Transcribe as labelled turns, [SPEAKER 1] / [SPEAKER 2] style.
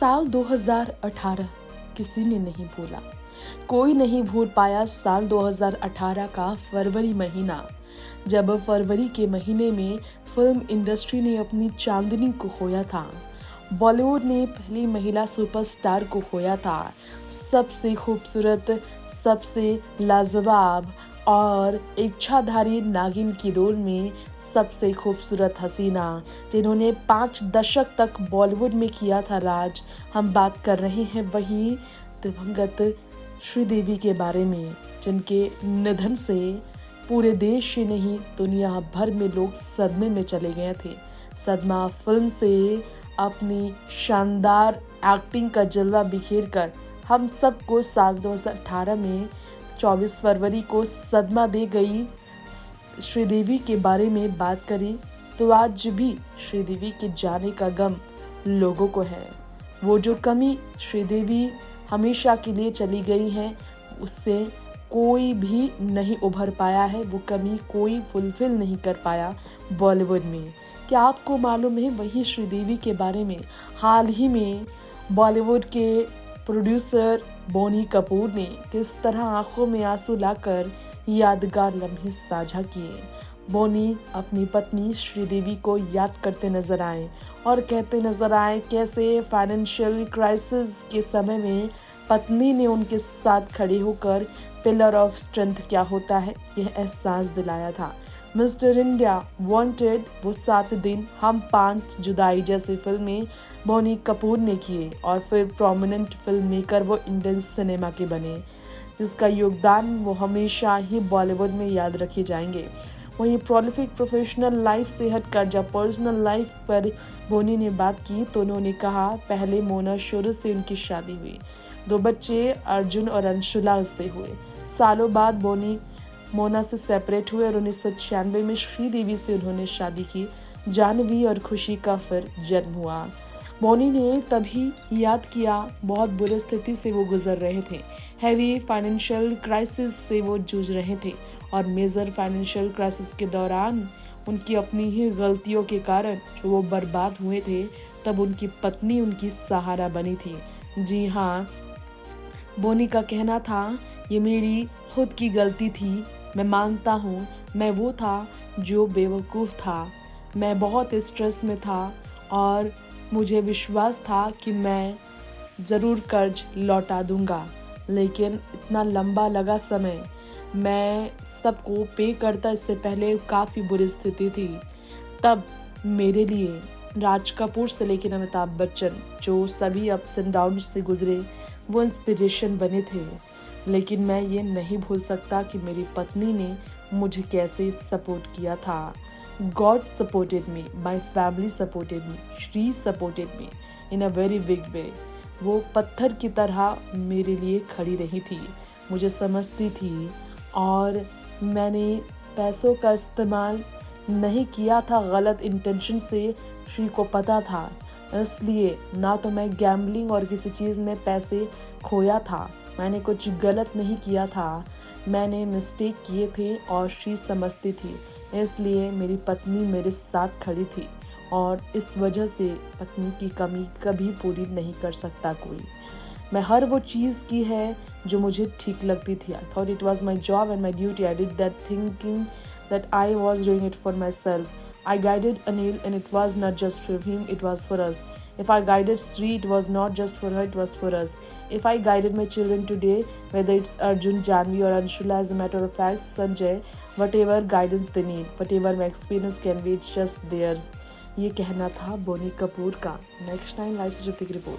[SPEAKER 1] साल 2018 किसी ने नहीं भूला। कोई नहीं भूल पाया साल 2018 का फरवरी महीना, जब फरवरी के महीने में फिल्म इंडस्ट्री ने अपनी चांदनी को खोया था। बॉलीवुड ने पहली महिला सुपरस्टार को खोया था। सबसे खूबसूरत, सबसे लाजवाब और इच्छाधारी नागिन की रोल में सबसे खूबसूरत हसीना, जिन्होंने 5 दशक तक बॉलीवुड में किया था राज। हम बात कर रहे हैं वही दिवंगत श्रीदेवी के बारे में, जिनके निधन से पूरे देश ही नहीं दुनिया भर में लोग सदमे में चले गए थे। सदमा फिल्म से अपनी शानदार एक्टिंग का जलवा बिखेर कर हम सबको साल 2018 में 24 फरवरी को सदमा दे गई श्रीदेवी के बारे में बात करें तो आज भी श्रीदेवी के जाने का गम लोगों को है। वो जो कमी श्रीदेवी हमेशा के लिए चली गई है, उससे कोई भी नहीं उभर पाया है। वो कमी कोई फुलफिल नहीं कर पाया बॉलीवुड में। क्या आपको मालूम है वही श्रीदेवी के बारे में हाल ही में बॉलीवुड के प्रोड्यूसर बोनी कपूर ने किस तरह आंखों में आंसू लाकर यादगार लम्हे साझा किए। बोनी अपनी पत्नी श्रीदेवी को याद करते नजर आए और कहते नजर आए कैसे फाइनेंशियल क्राइसिस के समय में पत्नी ने उनके साथ खड़े होकर पिलर ऑफ स्ट्रेंथ क्या होता है यह एहसास दिलाया था। मिस्टर इंडिया, वांटेड, वो 7 दिन, हम 5, जुदाई जैसी फिल्में बोनी कपूर ने किए और फिर प्रोमिनेंट फिल्म मेकर वो इंडियन सिनेमा के बने, जिसका योगदान वो हमेशा ही बॉलीवुड में याद रखे जाएंगे। वहीं प्रोलिफिक प्रोफेशनल लाइफ से हटकर जब पर्सनल लाइफ पर बोनी ने बात की तो उन्होंने कहा, पहले मोना शुरू से उनकी शादी हुई, 2 बच्चे अर्जुन और अंशुला से हुए। सालों बाद बोनी मोना से सेपरेट हुए और 1996 में श्रीदेवी से उन्होंने शादी की। जानवी और खुशी का फिर जन्म हुआ। बोनी ने तभी याद किया बहुत बुरी स्थिति से वो गुजर रहे थे। हैवी फाइनेंशियल क्राइसिस से वो जूझ रहे थे और मेजर फाइनेंशियल क्राइसिस के दौरान उनकी अपनी ही गलतियों के कारण जो वो बर्बाद हुए थे, तब उनकी पत्नी उनकी सहारा बनी थी। जी हाँ, बोनी का कहना था, ये मेरी खुद की गलती थी। मैं मानता हूँ मैं वो था जो बेवकूफ़ था। मैं बहुत स्ट्रेस में था और मुझे विश्वास था कि मैं ज़रूर कर्ज लौटा दूंगा, लेकिन इतना लंबा लगा समय। मैं सबको पे करता इससे पहले काफ़ी बुरी स्थिति थी। तब मेरे लिए राज कपूर से लेकर अमिताभ बच्चन, जो सभी अप्स एंड डाउन्स से गुजरे, वो इंस्पिरेशन बने थे। लेकिन मैं ये नहीं भूल सकता कि मेरी पत्नी ने मुझे कैसे सपोर्ट किया था। God supported me, my family supported me, Shri supported me in a very big way. वो पत्थर की तरह मेरे लिए खड़ी रही थी, मुझे समझती थी और मैंने पैसों का इस्तेमाल नहीं किया था गलत इंटेंशन से। श्री को पता था, इसलिए ना तो मैं गैम्बलिंग और किसी चीज़ में पैसे खोया था, मैंने कुछ गलत नहीं किया था, मैंने मिस्टेक किए थे और श्री समझती थी। इसलिए मेरी पत्नी मेरे साथ खड़ी थी और इस वजह से पत्नी की कमी कभी पूरी नहीं कर सकता कोई। मैं हर वो चीज़ की है जो मुझे ठीक लगती थी। I thought it was my job and my duty. I did that thinking that I was doing it for my self. I guided Anil and it was not just for him, it was for us. If I guided Sri, it was not just for her, it was for us. If I guided my children today, whether it's Arjun, Janvi or Anshula, as a matter of fact, Sanjay, whatever guidance they need, whatever my experience can be, it's just theirs. ये कहना था बोनी कपूर का। Next time live से report.